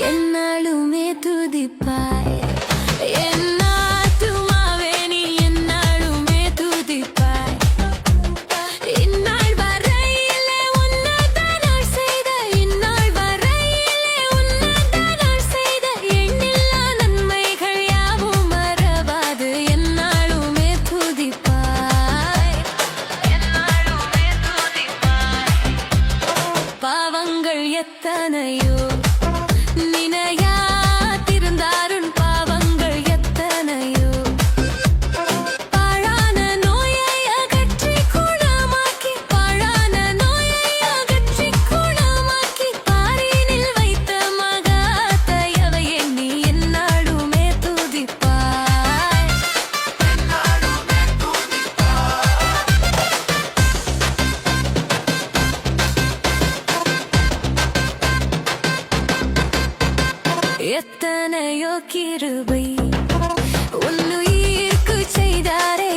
என்னாலுமே துதிப்பாய் என் ஆத்துமாவே நீ என்னாலுமே துதிப்பாய் இந்நாள் வரையிலே உன்னதன் நான் செய்த இந்நாள் வரையிலே உன்னதன் நான் செய்த எண்ணில்லா நன்மைகள் யாவும் மறவாது என்னாலுமே துதிப்பாய் என்னாலுமே துதிப்பாய் பாவங்கள் எத்தனையோ நினையாதிருந்தாருன் பாவங்கள் எத்தனையோ பாழான நோயை அகற்றி குணமாக்கி பாழான நோயை அகற்றி குணமாக்கி பாரினில் வைத்த மகாதயவை எண்ணி என்னாலுமே துதிப்பாய் எத்தனையோ கிருபை உன்னுயிர்க்கு செய்தாரே